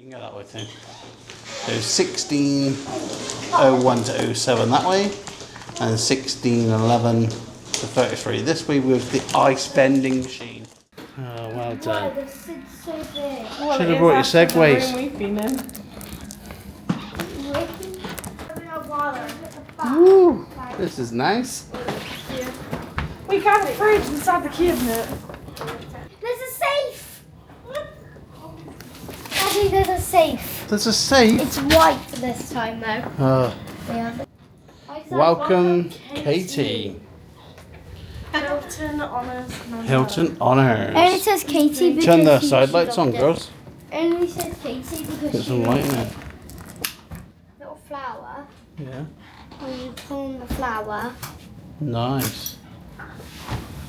You can go that way too. So 1601 to 07 that way, and 1611 to 33 this way with the ice vending machine. Oh, well done. Wow, this is so big. Well, should have brought your segways. We've been in. Ooh, this is nice. Yeah. We got a fridge inside the cabinet. There's a safe. Daddy, there's a safe. There's a safe. It's white this time though. Yeah. Welcome, Katie. Hilton Honours. Hilton Honours. Only says Katie because Turn the she's side lights on, adopted. girls. Only says Katie because Get some light in it. little flower. Yeah. When you pull on the flower. Nice.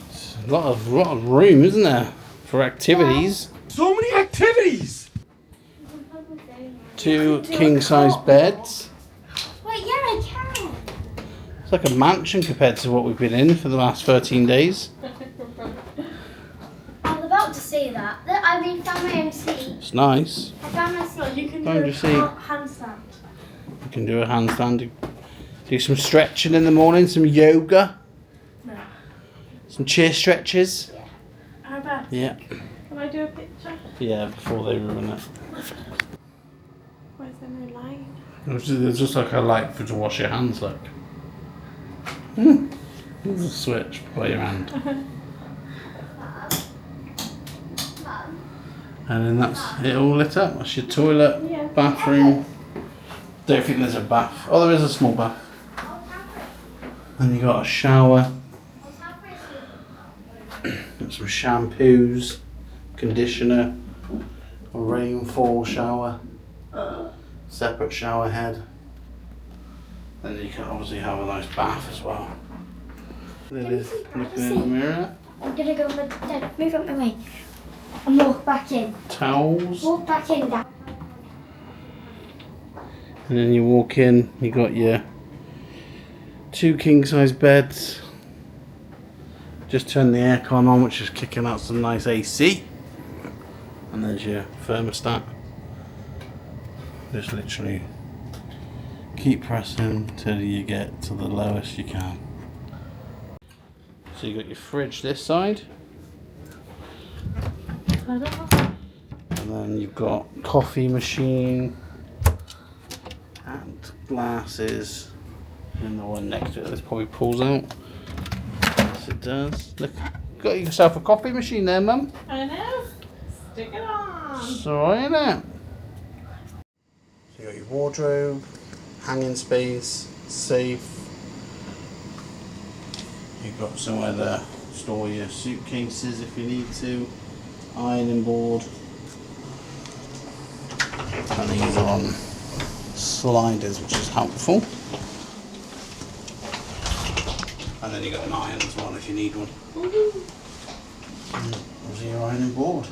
It's a lot of room, isn't there, for activities? So many activities! 2 king-size beds. Wait, yeah, I can. It's like a mansion compared to what we've been in for the last 13 days. I was about to say that. I've been found my own seat. It's nice. I found my seat. You can Find do your seat. a handstand. You can do a handstand. Do some stretching in the morning, some yoga. No. Some chair stretches. How about? Yeah. Can I do a picture? Yeah, before they ruin it. Where's there no light? It's just like a light for to wash your hands, like. There's a switch by your hand. And then that's it all lit up. That's your toilet, Yeah. bathroom. Don't think there's a bath. Oh, there is a small bath. And you got a shower. Got some shampoos, conditioner, a rainfall shower, separate shower head. Then you can obviously have a nice bath as well. Lily's looking in the mirror. I'm gonna go with Dad. Move up my way. And walk back in. Towels. Walk back in, Dad. And then you walk in, you got your 2 king-size beds. Just turn the aircon on, which is kicking out some nice AC. And there's your thermostat. Just literally keep pressing till you get to the lowest you can. So you got your fridge this side. And then you've got coffee machine and glasses. And the one next to it, this probably pulls out. Yes, it does. Look, got yourself a coffee machine there, Mum. I know. Stick it on. It's alright, isn't it? So you got your wardrobe, hanging space, safe. You've got somewhere to store your suitcases if you need to. Ironing board. And these are on sliders, which is helpful. And then you got an iron as well if you need one. And there's your ironing board.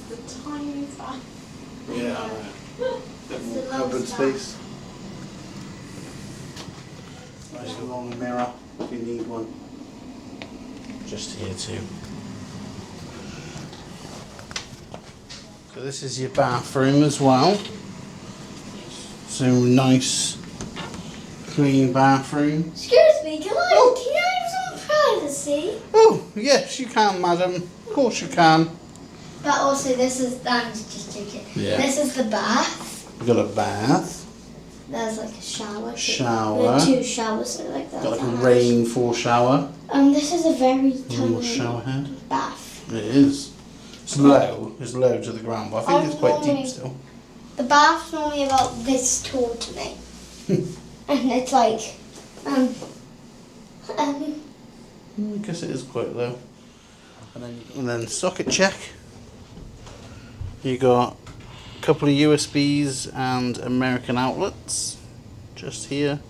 The tiny bag. Yeah, I know. Bit more cupboard space. Nice little long mirror if you need one. Just here too. So this is your bathroom as well. So nice, clean bathroom. Excuse me, can I have some privacy? Oh, yes you can, madam. Of course you can. But also this is, I'm just joking. Yeah. This is the bath. You've got a bath, There's like a shower. too. Shower. There are 2 showers, so like that. got like a rainfall shower, This is a very little tiny shower head. bath. It is. It's low to the ground, but I think it's quite deep still. The bath's normally about this tall to me. And it's like, I guess it is quite low. And then socket check. You got a couple of USBs and American outlets just here.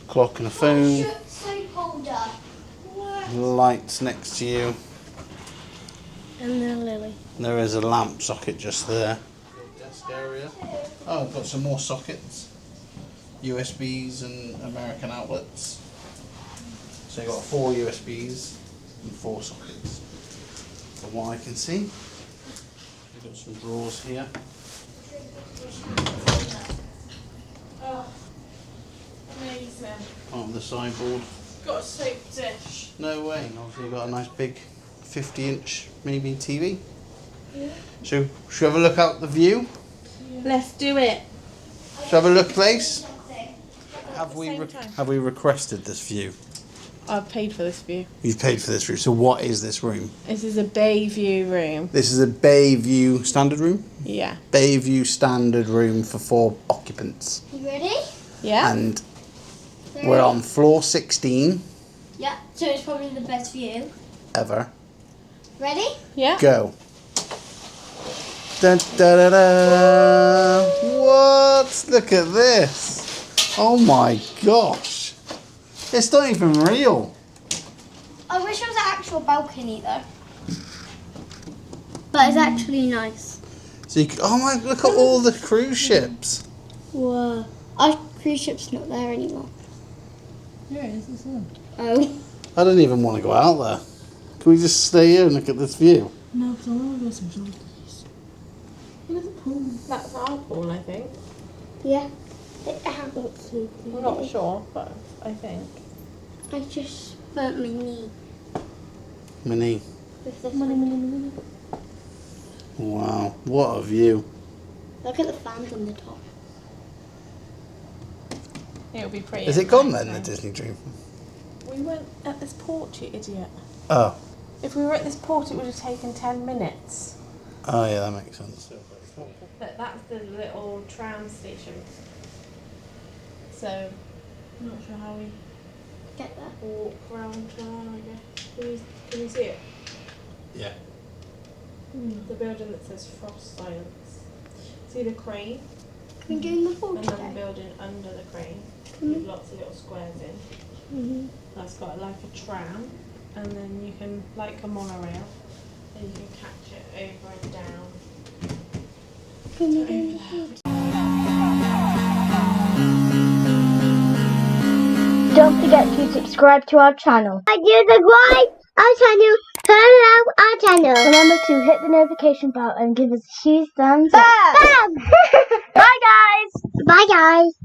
Clock and a phone. soap holder. Lights next to you. And then Lily. There is a lamp socket just there. Desk area. Oh, I've got some more sockets. USBs and American outlets. So you've got 4 USBs and 4 sockets. From what I can see. We've got some drawers here. Oh, amazing. Part of the sideboard. Got a soap dish. No way. Obviously you've got a nice big 50-inch maybe TV. Yeah. Should we have a look out the view? Let's do it. Should we have a look, place? Have Same time. we requested this view? I've paid for this view. You've paid for this view. So what is this room? This is a bay view room. This is a bay view standard room? Yeah. Bay view standard room for 4 occupants. You ready? Yeah. And we're on floor 16 Yeah. So it's probably the best view. ever. Ready? Yeah. Go. Dun, da, da, da. What? Look at this. Oh my gosh. It's not even real. I wish it was an actual balcony though. But it's actually nice. So you could, oh my, look at all the cruise ships. Whoa. Our cruise ship's not there anymore. Yeah, it is, isn't it? Oh. I don't even want to go out there. Can we just stay here and look at this view? No, because I want to go some shoulders. Look at the pool. That's our pool, I think. Yeah. We're not sure, but I think. I just burnt my knee Minnie. with this one. Wow, what a view. Look at the fans on the top. It'll be pretty. Is it gone then, the Disney Dream? We went at this port, you idiot. Oh. If we were at this port, it would have taken 10 minutes. Oh yeah, that makes sense. But that's the little tram station. So, I'm not sure how we Get there. walk round town, I guess. Can you see it? Yeah. The building that says Frost Silence. See the crane? Can we go in the pool And then the today? building under the crane with lots of little squares in. That's got like a tram, and then you can, like a monorail, and you can catch it over and down. Can we go in the pool? Don't forget to subscribe to our channel. And you subscribe our channel, turn on our channel. Remember to hit the notification bell and give us a huge thumbs up. Bam! Bye guys! Bye guys!